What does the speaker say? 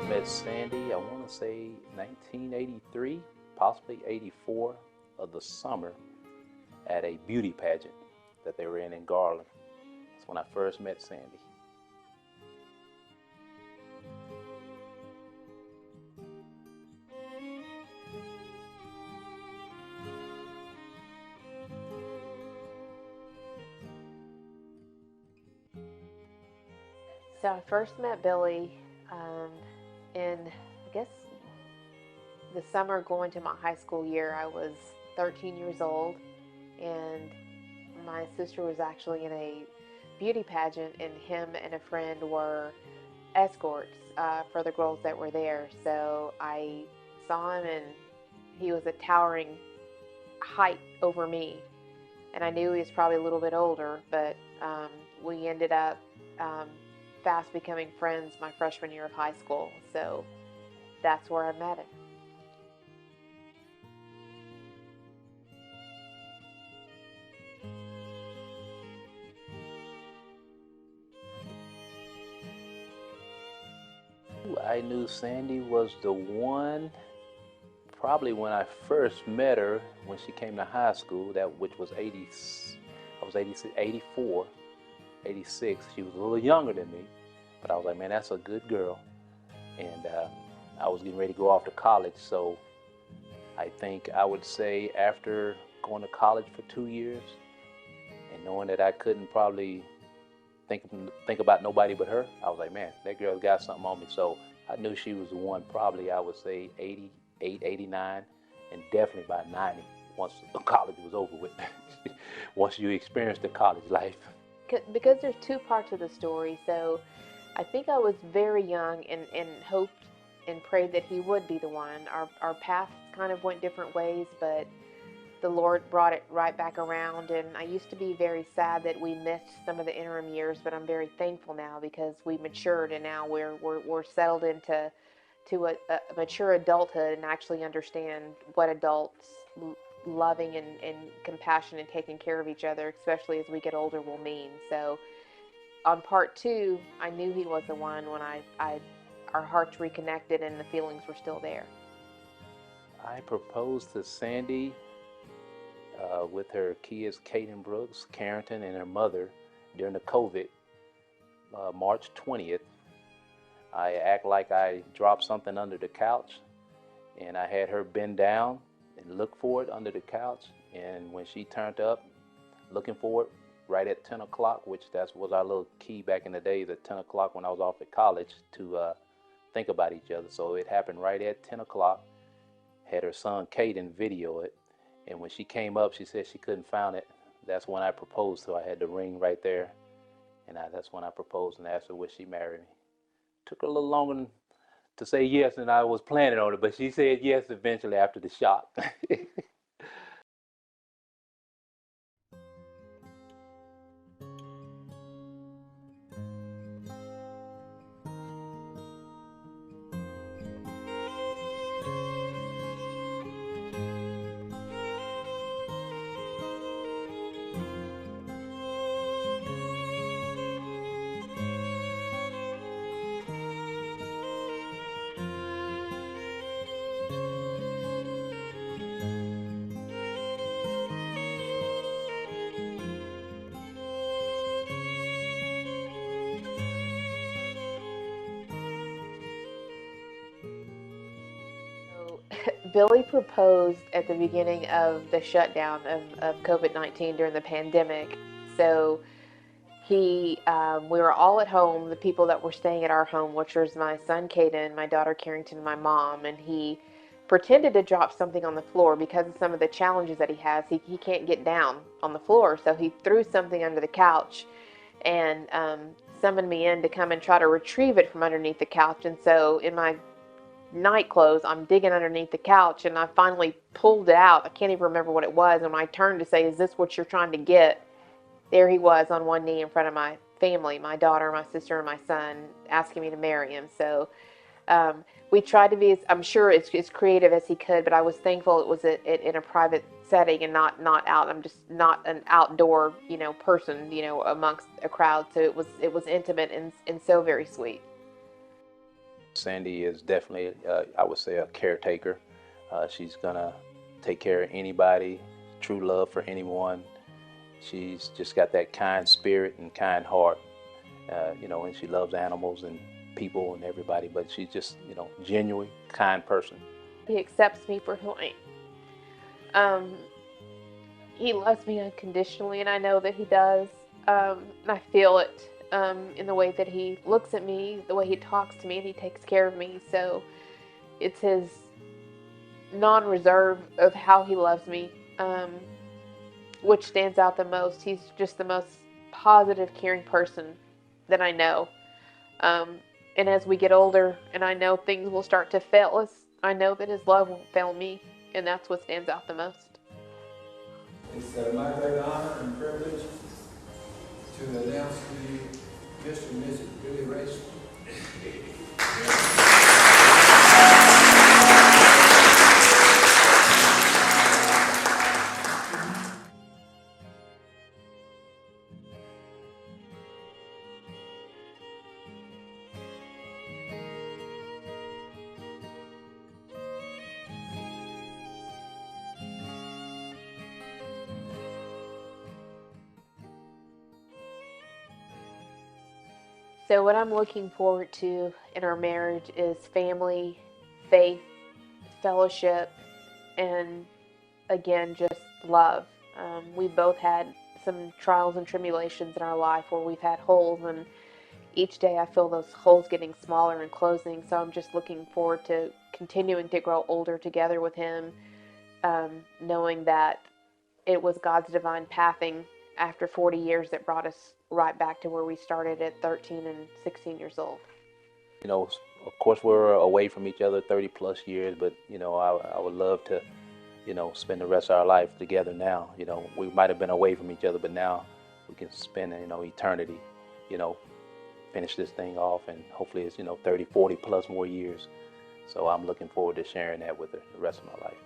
met Sandy, I want to say 1983, possibly 84 of the summer at a beauty pageant that they were in Garland. That's when I first met Sandy. So I first met Billy in, I guess, the summer going to my high school year. I was 13 years old, and my sister was actually in a beauty pageant, and him and a friend were escorts for the girls that were there. So I saw him, and he was a towering height over me, and I knew he was probably a little bit older, but we ended up fast becoming friends my freshman year of high school. So that's where I met him. I knew Sandy was the one probably when I first met her when she came to high school, which was 80, I was 86, 84, 86. She was a little younger than me, but I was like, man, that's a good girl. And I was getting ready to go off to college, so I think I would say after going to college for 2 years and knowing that I couldn't probably think about nobody but her, I was like, man, that girl's got something on me. So I knew she was the one probably, I would say 88, 89, and definitely by 90 once college was over with. Once you experienced the college life. Because there's two parts of the story, so I think I was very young and hoped and prayed that he would be the one. Our paths kind of went different ways, but the Lord brought it right back around, and I used to be very sad that we missed some of the interim years, but I'm very thankful now because we matured, and now we're settled into a mature adulthood and actually understand what adults loving and compassion and taking care of each other, especially as we get older, will mean. So on part two, I knew he was the one when our hearts reconnected and the feelings were still there. I proposed to Sandy with her kids, Kaden Brooks, Carrington, and her mother during the COVID, March 20th. I act like I dropped something under the couch, and I had her bend down and look for it under the couch. And when she turned up, looking for it, right at 10 o'clock, which was our little key back in the days at 10 o'clock when I was off at college to think about each other. So it happened right at 10 o'clock. Had her son Caden video it. And when she came up, she said she couldn't find it. That's when I proposed to her. I had the ring right there. And that's when I proposed and asked her would she marry me. Took her a little longer to say yes than I was planning on it, but she said yes eventually after the shock. Billy proposed at the beginning of the shutdown of COVID-19 during the pandemic. So we were all at home, the people that were staying at our home, which was my son Caden, my daughter Carrington, and my mom, and he pretended to drop something on the floor because of some of the challenges that he has. He can't get down on the floor, so he threw something under the couch and summoned me in to come and try to retrieve it from underneath the couch. And so in my night clothes, I'm digging underneath the couch, and I finally pulled it out. I can't even remember what it was. And when I turned to say, "Is this what you're trying to get?" there he was on one knee in front of my family, my daughter, my sister, and my son, asking me to marry him. So we tried to be, I'm sure, as creative as he could, but I was thankful it was in a private setting and not out. I'm just not an outdoor, person, amongst a crowd. So it was intimate and so very sweet. Sandy is definitely, I would say, a caretaker. She's gonna take care of anybody, true love for anyone. She's just got that kind spirit and kind heart, and she loves animals and people and everybody, but she's just, genuine, kind person. He accepts me for who I am. He loves me unconditionally, and I know that he does. And I feel it in the way that he looks at me, the way he talks to me, and he takes care of me. So it's his non-reserve of how he loves me, which stands out the most. He's just the most positive, caring person that I know. And as we get older, and I know things will start to fail us, I know that his love won't fail me, and that's what stands out the most. It's my great honor and privilege to announce to you Mr. and Mrs. Billy Race. So, what I'm looking forward to in our marriage is family, faith, fellowship, and again, just love. We both had some trials and tribulations in our life where we've had holes, and each day I feel those holes getting smaller and closing. So, I'm just looking forward to continuing to grow older together with him, knowing that it was God's divine pathing after 40 years that brought us right back to where we started at 13 and 16 years old. You know, of course, we're away from each other 30 plus years, but, I would love to, spend the rest of our life together now. We might have been away from each other, but now we can spend, eternity, you know, finish this thing off, and hopefully it's, 30, 40 plus more years. So I'm looking forward to sharing that with her the rest of my life.